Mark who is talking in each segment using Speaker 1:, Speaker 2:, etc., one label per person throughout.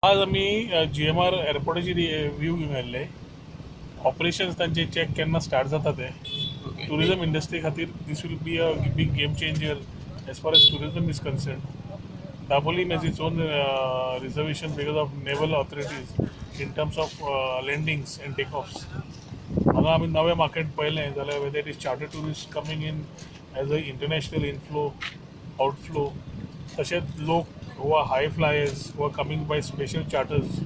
Speaker 1: आज आम्ही GMR एअरपोर्टाची review घेऊन आयले. ऑपरेशन्स तांचे चेक केन्ना स्टार्ट जाता ते. टुरिझम इंडस्ट्री खातीर this will be a big game changer as far as tourism is concern. Dabolim has its own reservation because of naval authorities in terms of landings and takeoffs. हांगा आमी नवे market पळयलें जाल्यार whether it is charter tourist coming in as a international inflow outflow, तशेंच लोक who are high flyers who are coming by special charters,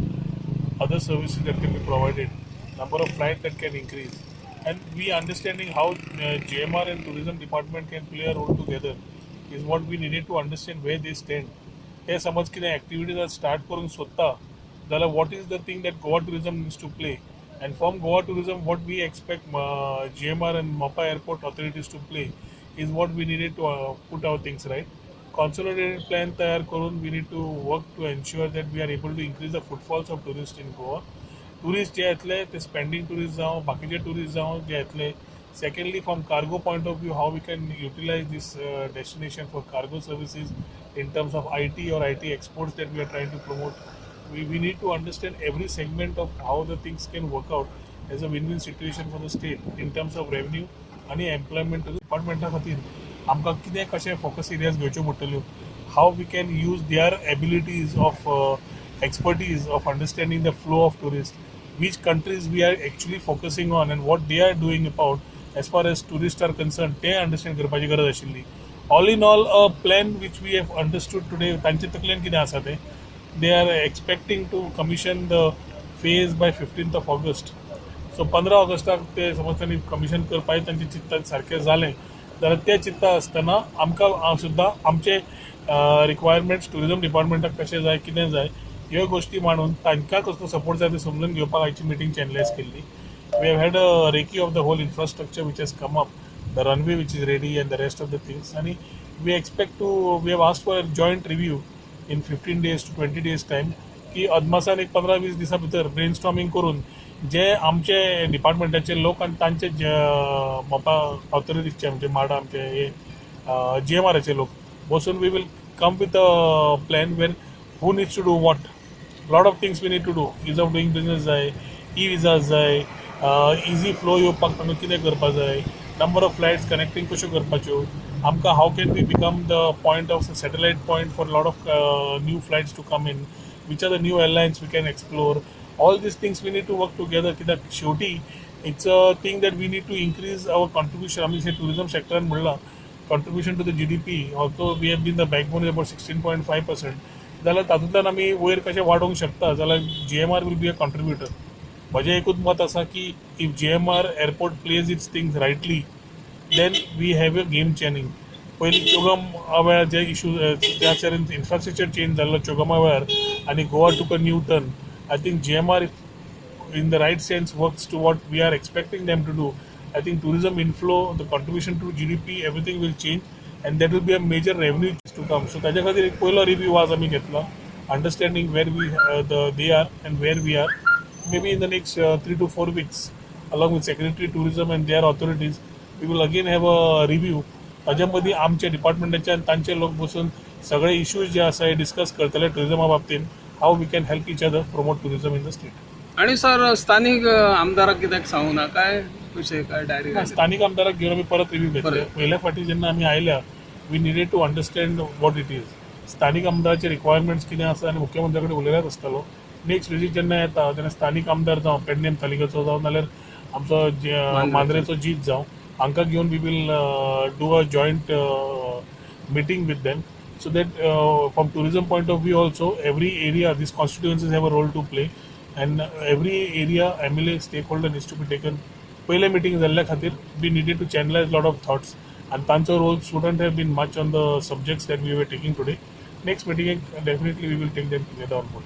Speaker 1: other services that can be provided, number of flights that can increase, and we understanding how GMR and tourism department can play a role together is what we needed to understand where they stand. ते समज कितें activities start करूंक सोदता जाल्यार what is the thing that Goa tourism needs to play, and from Goa tourism what we expect GMR and Mopa airport authorities to play is what we needed to put our things right. Consolidated plan तयार करून we need to work to ensure that we are able to increase the footfalls of tourists in Goa. Tourists जे येतले ते spending tourists जावं बाकीचे tourists जावं जे येतले. Secondly, from cargo point of view, how we can utilize this destination for cargo services in terms of IT or IT exports that we are trying to promote. We need to understand every segment of how the things can work out as a win-win situation for the state in terms of revenue and employment. Department खातीर आमकां कितें कशें focus areas घेवच्यो पडटल्यो, how we can use their abilities of expertise of understanding the flow of tourists, which countries we are actually focusing on and what they are doing about as far as tourists are concerned, ते understand करपाची गरज आशिल्ली. All in all, a plan which we have understood today, तांचे तकलेन कितें आसा तें, they are expecting to commission the phase by 15th of August. So 15 ऑगस्टाक ते समज त्यांनी कमिशन करपाचें तांचे चित्तान सारकें जालें जाल्यार ते चित्ता आसतना आमकां सुद्दां आमचे रिक्वायरमेंट्स टुरिझम डिपार्टमेंटाक कशें जाय कितें जाय ह्यो गोश्टी मांडून तांकां कसलो सपोर्ट जाय ते समजून घेवपाक आयची मिटींग चॅनलायज केल्ली. We have had a recce of the whole infrastructure which has come up, the runway which is ready and the rest of the things, and we have asked for a joint review in 15 days to 20 days time की अदमासान एक 15-20 दिसा भितर brainstorming करून जे आमचे डिपार्टमेंटाचे लोक आनी तांचे मोपा ऑथॉरिटीजचे आमचे माडा आमचे हे GMRचे लोक बसून we will come with a plan where who needs to do what. Lot of things we need to do. Ease of doing business जाय, ई विजाज जाय, इजी फ्लो येवपाक तांकां कितें करपा जाय, नंबर ऑफ फ्लायट्स कनेक्टिंग कश्यो करपाच्यो, आमकां how can we become the point of satellite point for lot of new flights to come in, which are the new airlines we can explore. All these things we need to work together. Kidak shoti, it's a thing that we need to increase our contribution. I mean, say tourism sector and mulla contribution to the GDP. Although we have been the backbone is about 16.5%. जाल्यार तातूंतल्यान आमी वयर कशें वाडोवंक शकता जाल्यार GMR will be a contributor. म्हजें एकूच मत आसा की if GMR airport plays its things rightly, then we have a game changing. पयलीं चोगम वेळार जे इशू ज्या तरेन इन्फ्रास्ट्रक्चर चेंज जाल्लो चोगमा वेळार आनी गोवा टूक a new turn, I think GMR in the right sense works to what we are expecting them to do. I think tourism inflow, the contribution to GDP, everything will change and that will be a major revenue to come. So ताज्या खातीर एक पयलो review आज आमी घेतला, understanding where we they are and where we are. Maybe in the next 3 to 4 weeks along with Secretary Tourism and their authorities we will again have a review. ताज्या मदीं आमचे डिपार्टमेंटाचे आनी तांचे लोक बसून सगळे इश्यूज जे आसा हे डिस्कस करतले टुरिझमा बाबतीन, how we can help each other promote tourism in the state.
Speaker 2: आणि सर स्थानिक आमदाराक कित्याक सांगू ना काय विषय काय डायरेक्ट
Speaker 1: स्थानिक आमदाराक घेवन आमी परत रिव्यू घेतले. पयल्या फावटी जेन्ना आमी आयल्या we needed to understand what it is. स्थानिक आमदाराचे रिक्वायरमेंट्स कितें आसा आनी मुख्यमंत्र्या कडेन उलयल्याच आसतलो. नेक्स्ट विजीट जेन्ना येता तेन्ना स्थानिक आमदार जावं पेडणेम तालुक्याचो जावं नाल्यार आमचो मांद्रेचो जीत जावं हांकां घेवन we will do a joint meeting with them so that from tourism point of view also every area these constituencies have a role to play and every area MLA stakeholder needs to be taken. पहिले meeting जाल्ल्या खातीर we needed to channelize lot of thoughts and तांचो role shouldn't have been much on the subjects that we were taking today. Next meeting definitely we will take them together on board.